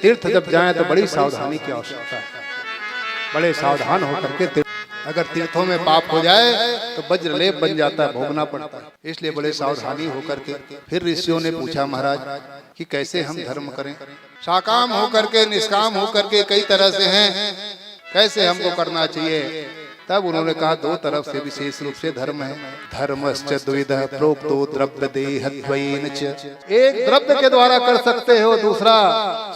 तीर्थ जब जाएं तो बड़ी सावधानी की आवश्यकता है। बड़े सावधान होकर के अगर तीर्थों में पाप हो जाए तो वज्रलेप बन जाता है, भोगना पड़ता है। इसलिए बड़े सावधानी होकर के फिर ऋषियों ने पूछा महाराज कि कैसे हम धर्म करें, साकाम होकर के निष्काम होकर के कई तरह से हैं, कैसे हमको करना चाहिए। तब उन्होंने कहा दो तरफ से विशेष रूप से धर्म है। धर्मश्च द्विविधः प्रोक्तो द्रव्य देहद्वयेन च। एक द्रव्य के द्वारा कर सकते हो, दूसरा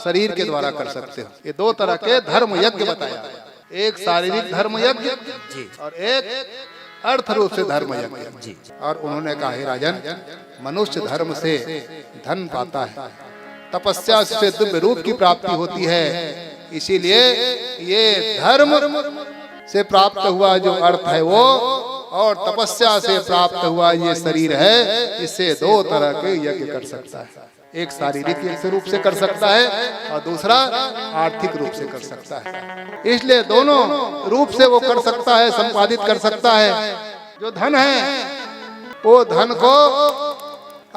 शरीर के द्वारा कर सकते हो। ये दो तरह के धर्म यज्ञ बताया, एक शारीरिक धर्म यज्ञ और एक अर्थ रूप से धर्म यज्ञ। और उन्होंने कहा हे राजन, मनुष्य धर्म से धन पाता है, तपस्या से दिव्य रूप की प्राप्ति होती है। इसीलिए ये धर्म से प्राप्त हुआ जो अर्थ है वो, और तपस्या से प्राप्त हुआ ये शरीर है, इससे दो तरह के यज्ञ कर सकता है। एक शारीरिक रूप से कर सकता है और दूसरा आर्थिक रूप से कर सकता है। इसलिए दोनों रूप से वो कर सकता है, संपादित कर सकता है। जो धन है वो धन को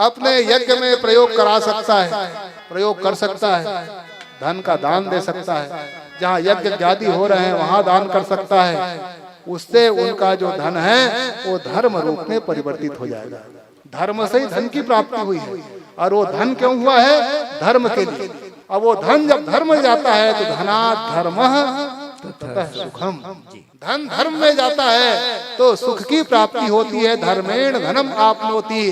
अपने यज्ञ में प्रयोग करा सकता है, प्रयोग कर सकता है, धन का दान दे सकता है। जहाँ यज्ञ आदि हो रहे हैं वहां दान कर सकता है। उससे उनका जो धन है वो धर्म रूप में परिवर्तित हो जाएगा। धर्म से ही धन की प्राप्ति हुई है, और वो धन क्यों हुआ है? धर्म के लिए। अब वो धन जब धर्म में जाता है तो धनात् धर्मः ततः सुखम। धन धर्म में जाता है तो सुख की प्राप्ति होती है। धर्मेण धनम आपनोति।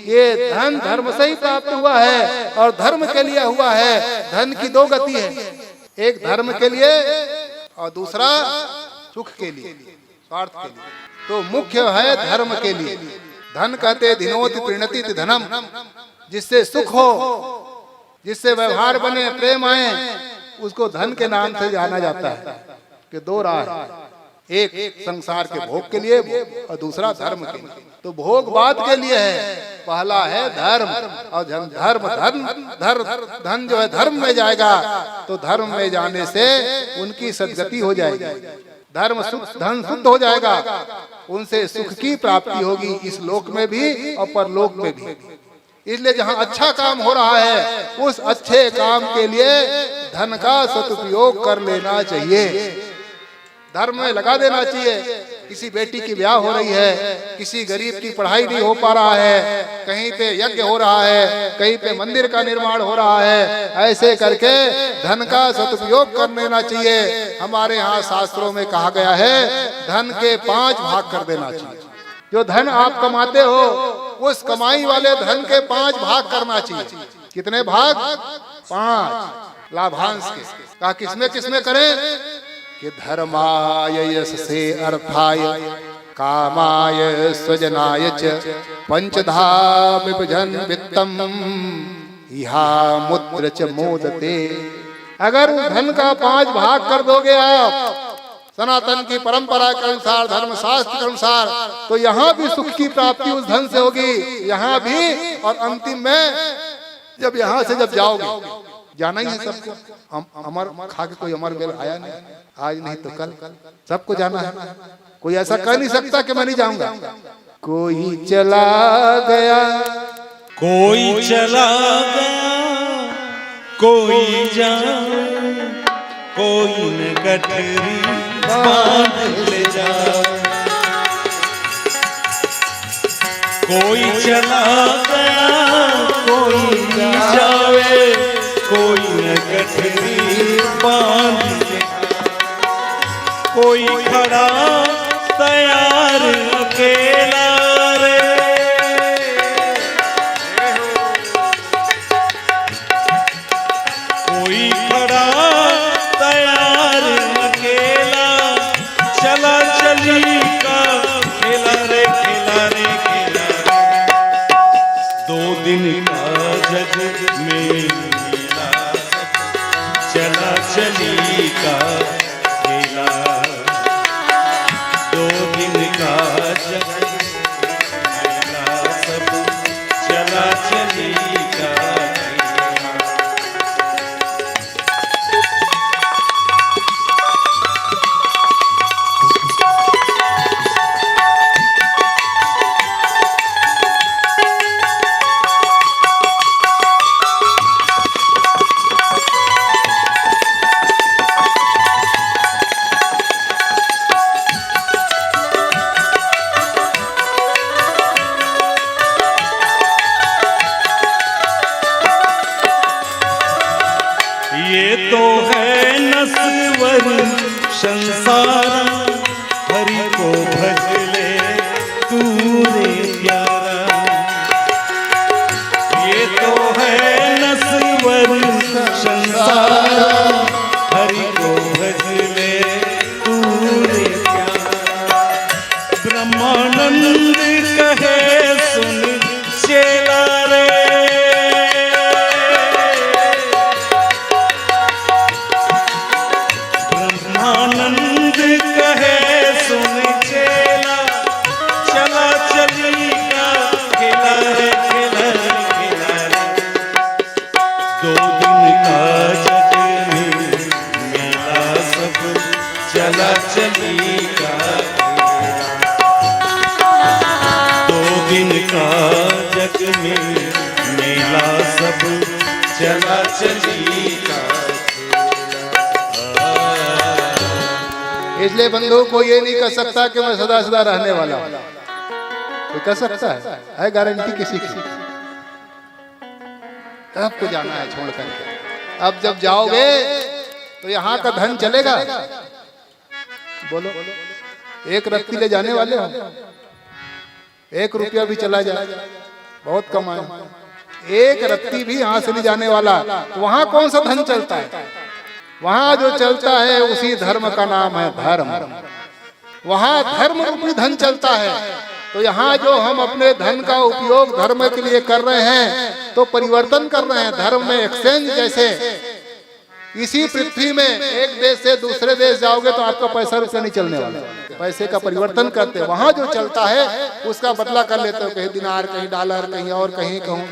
ये धन धर्म से ही प्राप्त हुआ है और धर्म के लिए हुआ है। धन की दो गति है, एक धर्म के लिए और दूसरा सुख के लिए, स्वार्थ के लिए। तो मुख्य है धर्म के लिए। धन कहते धिनोति प्रीणति धनम, जिससे सुख हो, जिससे व्यवहार बने, प्रेम आए, उसको धन के नाम से जाना जाता है। कि दो राह है, एक संसार के भोग के लिए और दूसरा धर्म के लिए। तो भोग बाद के लिए है, पहला है धर्म। और धन जो है धर्म में जाएगा तो धर्म में जाने से उनकी सद्गति हो जाएगी, धन शुद्ध हो जाएगा, उनसे सुख की प्राप्ति होगी, इस लोक में भी और परलोक में भी। इसलिए जहाँ अच्छा काम हो रहा है उस अच्छे काम के लिए धन का सदुपयोग कर लेना चाहिए, धर्म में लगा देना चाहिए। किसी बेटी की ब्याह हो रही है, किसी गरीब की पढ़ाई नहीं हो पा रहा है, कहीं पे यज्ञ हो रहा है, कहीं पे मंदिर का निर्माण हो रहा है, ऐसे करके धन का सदुपयोग कर लेना चाहिए। हमारे यहाँ शास्त्रों में कहा गया है धन के 5 भाग कर देना चाहिए। जो धन आप कमाते हो उस कमाई वाले धन के 5 भाग करना चाहिए। कितने भाग? 5 लाभांश के। कहा किसमें किसमें करें? कि धर्माय यशसे अर्थाय कामाय स्वजनाय च पंचधा विभजन वित्तम इहा मुद्र च मोदते। अगर धन का 5 भाग कर दोगे आप सनातन की परंपरा के अनुसार, धर्म शास्त्र के अनुसार, तो यहाँ भी सुख की प्राप्ति उस धन से होगी, यहाँ भी और अंतिम में जब यहाँ से जब जाओगे, जाना ही है सबको। अमर खा के कोई अमर बेल आया नहीं, आज नहीं तो कल सबको जाना है। कोई ऐसा कह नहीं सकता कि मैं नहीं जाऊंगा। कोई चला गया, कोई चला गया, कोई जा, कोई न गठरी बांध ले जा। कोई चला गया, कोई जावे, कोई न गठरी बांध ले जा। कोई खड़ा तैयार अकेला रे, कोई खड़ा तैयार अकेला, चला चली का खेला रे, खेला रे, खेला रे। 2 दिन का जग में मेला, चला चली का खेला। 2 दिन का जग मेला, सब चला चली का खेला। ये तो है नस्वर संसार, हरि को भज ले तू रे प्यारा। ये तो है नस्वर संसार, हरि को भज ले तू रे प्यारा। ब्रह्मानंद कहे सुन चेला रे, ब्रह्मानंद कहे सुन चेला, चला चली का खेला रे, खेला रे, खेला रे। 2 दिन का जग में मेला सब, चला चली का खेला। 2 दिन का जग में मेला सब, चला चली का। इसलिए बंधु को ये नहीं कह सकता कि मैं सदा सदा रहने वाला हूं। कोई कह सकता है गारंटी किसी की? कब को जाना है छोड़ करके। अब जब जाओगे तो यहाँ का धन चलेगा? बोलो, 1 रत्ती ले जाने वाले हो? 1 रुपया भी चला जाए बहुत कमाए, 1 रत्ती भी यहाँ से ले जाने वाला, तो वहाँ कौन सा धन चलता है? वहां जो चलता है उसी धर्म का नाम है धर्म। वहां धर्म रूपी धन चलता है। तो यहाँ जो हम अपने धन का उपयोग धर्म के लिए कर रहे हैं, तो परिवर्तन कर रहे हैं धर्म में, एक्सचेंज। जैसे इसी पृथ्वी में एक देश से दूसरे देश जाओगे तो आपका पैसा रुपया नहीं चलने वाला, पैसे का परिवर्तन करते हैं। वहां जो चलता है उसका बदला कर लेते हो, कहीं दिनार, कहीं डॉलर, कहीं और कहीं कहूँ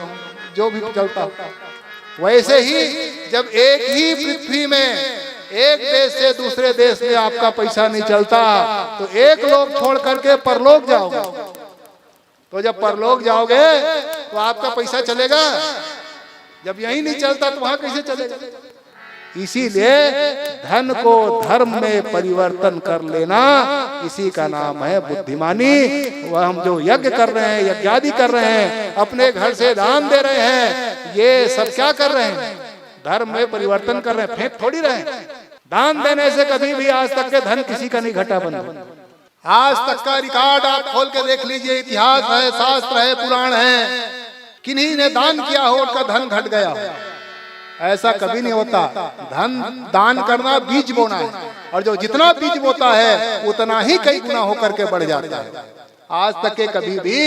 जो भी चलता। वैसे ही जब एक ही पृथ्वी में एक देश से दूसरे देश में आपका पैसा नहीं चलता, तो एक लोग छोड़ करके परलोक जाओगे। तो जब परलोक जाओगे तो आपका पैसा चलेगा? जब यही नहीं चलता तो वहां कैसे चलेगा? इसीलिए धन को धर्म में परिवर्तन कर लेना, इसी का नाम है बुद्धिमानी। वह हम जो यज्ञ कर रहे हैं, यज्ञादि कर रहे हैं, अपने घर से दान दे रहे हैं, ये सब क्या कर रहे हैं? धर्म में परिवर्तन कर रहे हैं, फेंक थोड़ी रहे हैं। दान देने से कभी भी आज तक के धन किसी का नहीं घटा बना। आज तक का रिकॉर्ड आप खोल के देख लीजिए, इतिहास है, शास्त्र है, पुराण है, किन्हीं ने दान किया हो उनका धन घट गया। ऐसा कभी नहीं होता। धन दान करना बीज बोना है, और जो जितना बीज बोता है उतना ही कई गुना होकर के बढ़ जाता है। आज तक के कभी भी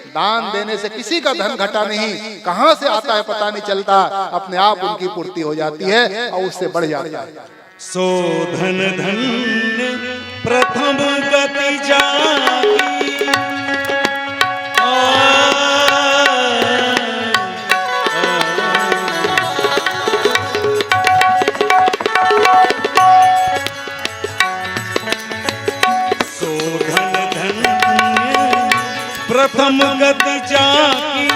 दान देने से किसी का धन घटा नहीं, कहां से आता है पता नहीं चलता, अपने आप उनकी पूर्ति हो जाती है और उससे बढ़ जाता है। सो धन धन्य प्रथम गति जागी, सो धन धन्य प्रथम गति जागी,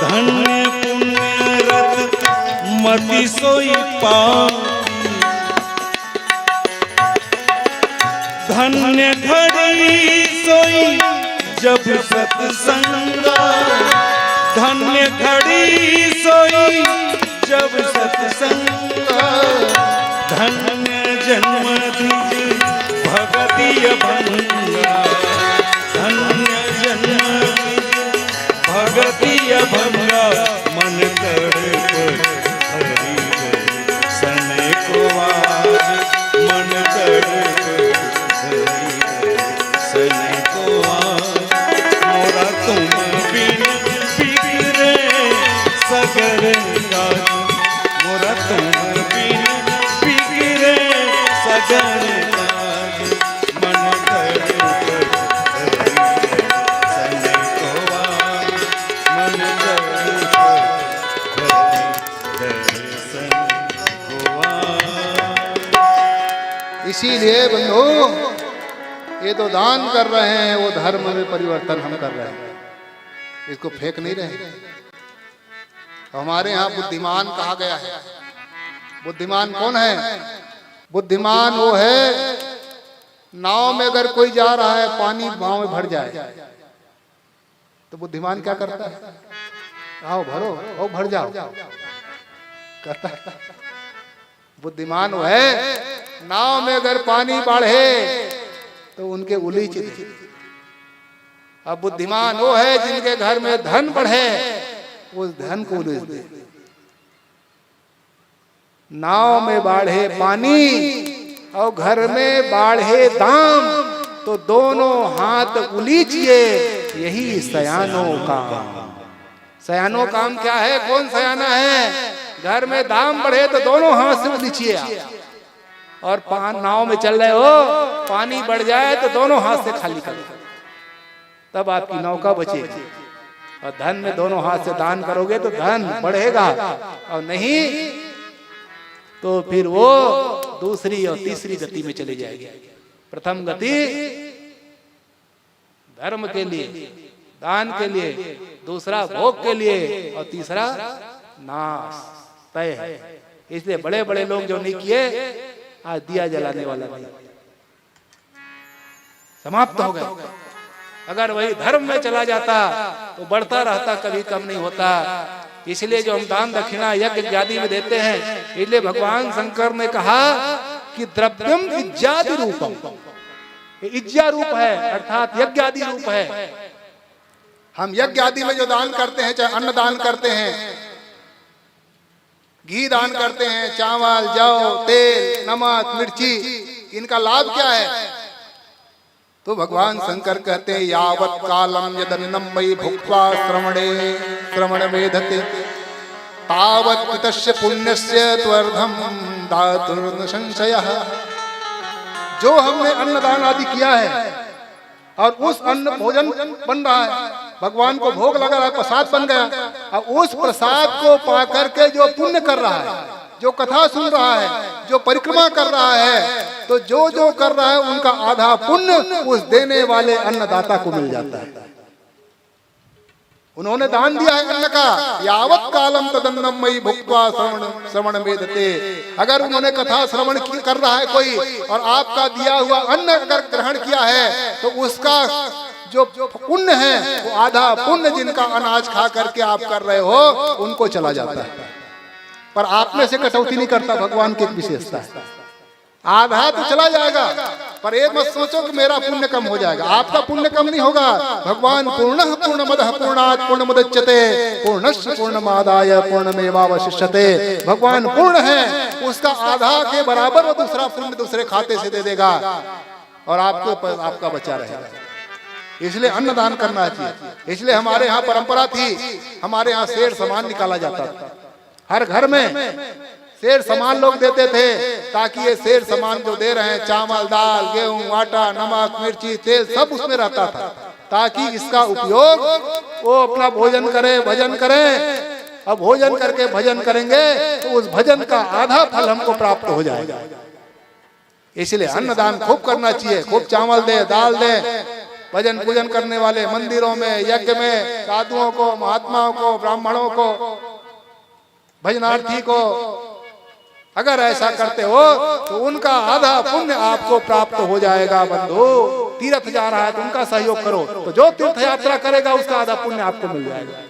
धन्य पुण्य रत मति सोई पाई। धन्य घड़ी सोई जब सत्संगा, धन्य घड़ी सोई जब सत्संगा। धन्य जन्म द्विज भगति अभंगा, धन्य जन्म द्विज भगति अभंगा। मन तड़प हरि सने को आज, मन तड़प सने को आज। मोरा तुम बिन फिक्रे सगर काज, मोरा तुम बिन फिक्रे सगर काज। मन तड़प सने को आज, मन तड़प दर्शन को आज। इसीलिए बंधु, ये तो दान कर रहे हैं, वो धर्म में परिवर्तन हम कर रहे हैं, इसको फेंक नहीं रहे। हमारे यहाँ बुद्धिमान कहा गया है। बुद्धिमान कौन है? बुद्धिमान वो है, नाव में अगर कोई जा रहा है, पानी नाव में भर जाए तो बुद्धिमान क्या करता है? आओ भरो, आओ भर जाओ, कहता है। बुद्धिमान वो है, नाव में अगर पानी बढ़े तो उनके उलीच दे। अब बुद्धिमान वो है जिनके घर में धन बढ़े, उस धन को उलीच दे। नाव में बाढ़े पानी और घर में बाढ़े दाम, तो दोनों हाथ उलीचिए, यही सयानों का। सयानों काम क्या है? कौन सयाना है? घर में दाम बढ़े तो दोनों हाथ से उलीचिए। और नाव में चल रहे हो, पानी बढ़ जाए तो दोनों हाथ से खाली कर, तब आपकी नौका बचेगी। और धन में दोनों हाथ से दान करोगे तो धन बढ़ेगा, और नहीं तो फिर वो दूसरी और तीसरी गति में चली जाएगी। प्रथम गति धर्म के लिए, दान के लिए, दूसरा भोग के लिए, और तीसरा नाश तय है। इसलिए बड़े बड़े लोग जो नहीं किए, आज दिया जलाने वाला नहीं, समाप्त हो गए। अगर वही धर्म में चला जाता तो बढ़ता रहता, कभी कम नहीं होता। इसलिए जो हम दान दक्षिणा यज्ञ आदि में देते हैं, इसलिए भगवान शंकर ने कहा कि द्रव्यम इज्जादि रूपम, इज्जा रूप है, अर्थात यज्ञ आदि रूप है। हम यज्ञ आदि में जो दान करते हैं, चाहे अन्न दान करते हैं, घी दान करते हैं, चावल, जौ, तेल, नमक, मिर्ची, इनका लाभ क्या है? तो भगवान शंकर कहते हैं यावत कालम यदन्नम मयि भुक्त्वा श्रवण वेदते तावत् पितस्य पुण्यस्य त्वर्धम दातुर्न संशयः। जो हमने अन्नदान आदि किया है और उस अन्न भोजन बन रहा है, भगवान को भोग लगा रहा है, प्रसाद बन गया, और उस प्रसाद को पा करके जो पुण्य कर रहा है, जो कथा सुन रहा है, जो परिक्रमा कर रहा है, तो जो कर रहा है उनका आधा पुण्य उस देने वाले अन्नदाता को मिल जाता है। उन्होंने दान दिया है अन्न का, यावत कालम तदन्नम मयि भुक्त्वा श्रवण वेदते। अगर उन्होंने कथा श्रवण कर रहा है कोई, और आपका दिया हुआ अन्न अगर ग्रहण किया है, तो उसका जो पुण्य है, वो आधा पुण्य जिनका अनाज खा करके आप कर रहे हो, उनको चला जाता है। पर आप में से कटौती नहीं करता, भगवान की एक विशेषता है। आधा तो चला जाएगा, पर ये मत सोचो कि मेरा पुण्य कम हो जाएगा। आपका पुण्य कम नहीं होगा। भगवान पूर्णः पूर्णमदः पूर्णात् पूर्णमुदच्यते पूर्णस्य पूर्णमादाय पूर्णमेवावशिष्यते। भगवान पूर्ण है, उसका आधा के बराबर वो दूसरा पुण्य दूसरे खाते से दे देगा, और आपको आपका बचा रहेगा। इसलिए अन्नदान करना चाहिए। इसलिए हमारे यहाँ परंपरा थी, हमारे यहाँ शेर समान निकाला जाता था। हर घर में शेर समान लोग देते थे, ताकि ये शेर समान जो दे रहे हैं, चावल, दाल, गेहूं, आटा, नमक, मिर्ची, तेल, सब उसमें रहता था, ताकि इसका उपयोग वो अपना भोजन करे, भजन करे। अब भोजन करके भजन करेंगे तो उस भजन का आधा फल हमको प्राप्त हो जाएगा। इसलिए अन्नदान खूब करना चाहिए, खूब चावल दे, दाल दे। भजन पूजन करने वाले मंदिरों में, यज्ञ में, साधुओं को, महात्माओं को, ब्राह्मणों को, भजनार्थी को अगर ऐसा करते हो तो उनका आधा पुण्य आपको प्राप्त हो जाएगा। बंधु, तीर्थ जा रहा है तो उनका सहयोग करो, तो जो तीर्थ यात्रा करेगा उसका आधा पुण्य आपको मिल जाएगा।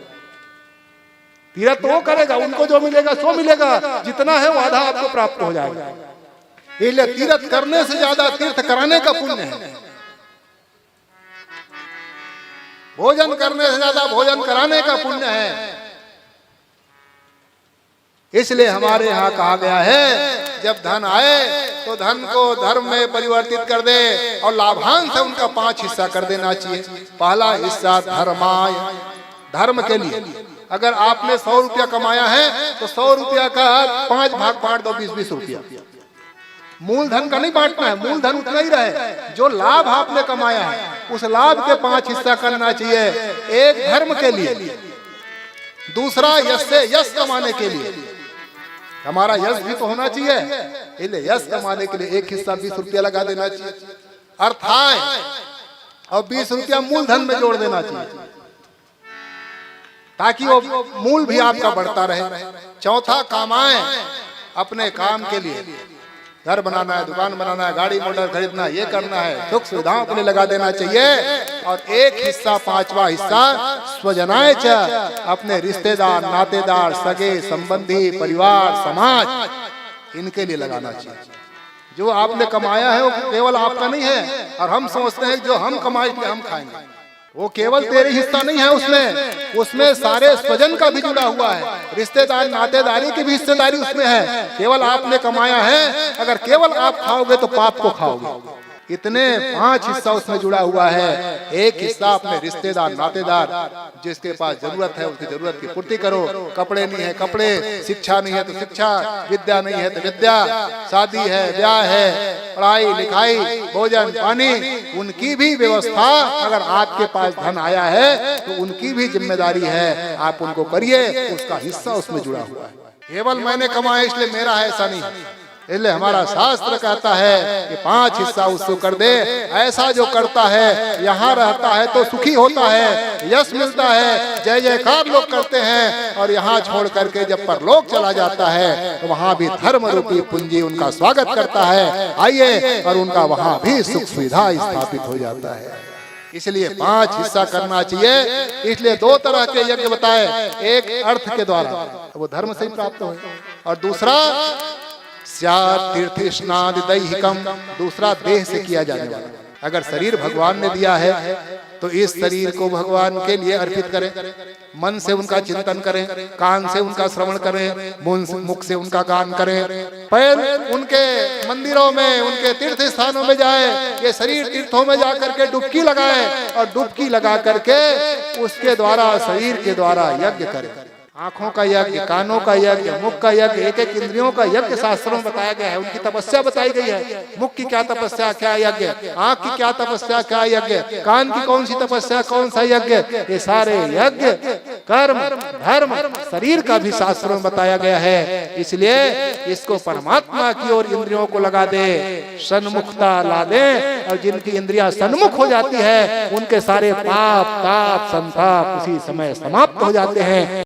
तीर्थ तो वो करेगा, उनको जो मिलेगा सो मिलेगा, जितना है वो आधा आपको प्राप्त हो जाएगा। इसलिए तीर्थ करने से ज्यादा तीर्थ कराने का पुण्य है। भोजन करने से ज्यादा भोजन कराने का पुण्य है। इसलिए हमारे यहाँ कहा गया है, जब धन आए तो धन को धर्म में परिवर्तित कर दे, और लाभांश उनका 5 हिस्सा कर देना चाहिए। पहला हिस्सा धर्माय, धर्म के लिए। अगर आपने 100 रुपया कमाया है तो 100 रुपया का 5 भाग बांट दो, 20-20 रुपया। मूलधन का नहीं बांटना है, मूलधन उतना ही रहे। जो लाभ आपने कमाया है उस लाभ के 5 हिस्सा करना चाहिए। एक धर्म के लिए, दूसरा यश से यश कमाने के लिए। हमारा यश भी तो होना चाहिए, इसलिए यश कमाने के लिए एक हिस्सा 20 रुपया लगा देना चाहिए, अर्थाय, और 20 रुपया मूलधन में जोड़ देना चाहिए, ताकि वो मूल भी आपका बढ़ता रहे। चौथा, कमाएं अपने काम के लिए। घर बनाना है, दुकान बनाना है, गाड़ी मोटर खरीदना, ये करना है, सुख सुविधाओं के लिए लगा देना चाहिए। और एक हिस्सा, 5वां हिस्सा स्वजनाय च, अपने रिश्तेदार, नातेदार, सगे संबंधी, परिवार, समाज, इनके लिए लगाना चाहिए। जो आपने कमाया है वो केवल आपका नहीं है, और हम समझते हैं जो हम कमाए थे हम खाएंगे, वो केवल तेरे हिस्सा नहीं है, उसमें सारे स्वजन का भी जुड़ा हुआ है, रिश्तेदार नातेदारी की भी हिस्सेदारी उसमें है। केवल आपने कमाया है, अगर केवल आप खाओगे तो पाप को खाओगे। इतने 5 हिस्सा उसमें जुड़ा हुआ है। एक हिस्सा अपने रिश्तेदार नातेदार, जिसके पास जरूरत है उसकी जरूरत की पूर्ति करो। कपड़े नहीं है कपड़े, शिक्षा नहीं है तो शिक्षा, विद्या नहीं है तो विद्या, शादी है ब्याह है, पढ़ाई लिखाई भोजन पानी, उनकी भी व्यवस्था, अगर आपके पास धन आया है तो उनकी भी जिम्मेदारी है, आप उनको करिए, उसका हिस्सा उसमें जुड़ा हुआ है। केवल मैंने कमाया इसलिए मेरा है, ऐसा नहीं। इसलिए हमारा शास्त्र कहता है कि 5 हिस्सा उसको कर दे। ऐसा जो करता है यहाँ रहता है तो सुखी होता है, यश मिलता है, जय जयकार लोग करते हैं, और यहाँ छोड़ करके जब परलोक चला जाता है तो वहाँ भी धर्म रूपी पूंजी उनका स्वागत करता है, आइए, और उनका वहाँ भी सुख सुविधा स्थापित हो जाता है। इसलिए 5 हिस्सा करना चाहिए। इसलिए 2 तरह के यज्ञ बताए, एक अर्थ के द्वारा, वो धर्म से ही प्राप्त हो, और दूसरा तीर्थ स्नाद दैहिकम, दूसरा देह से किया जाने वाला। अगर शरीर भगवान ने दिया है तो इस शरीर को भगवान के लिए अर्पित करें, मन से उनका चिंतन करें, कान से उनका श्रवण करें, मुख से उनका गान करें, पैर उनके मंदिरों में, उनके तीर्थ स्थानों में जाए, ये शरीर तीर्थों में जा करके डुबकी लगाए, और डुबकी लगा करके उसके द्वारा, शरीर के द्वारा यज्ञ करें। आंखों का यज्ञ, कानों का यज्ञ, मुख का यज्ञ, एक एक इंद्रियों का यज्ञ शास्त्रों में बताया गया है। उनकी तपस्या बताई गई है। मुख की क्या तपस्या, क्या यज्ञ, आंख की क्या तपस्या, क्या यज्ञ, कान की कौन सी तपस्या, कौन सा यज्ञ, ये सारे यज्ञ, कर्म, धर्म, शरीर का भी शास्त्रों में बताया गया है। इसलिए इसको परमात्मा की ओर इंद्रियों को लगा दे, सन्मुखता ला दे, और जिनकी इंद्रियां सन्मुख हो जाती है उनके सारे पाप ताप संताप उसी समय समाप्त हो जाते हैं।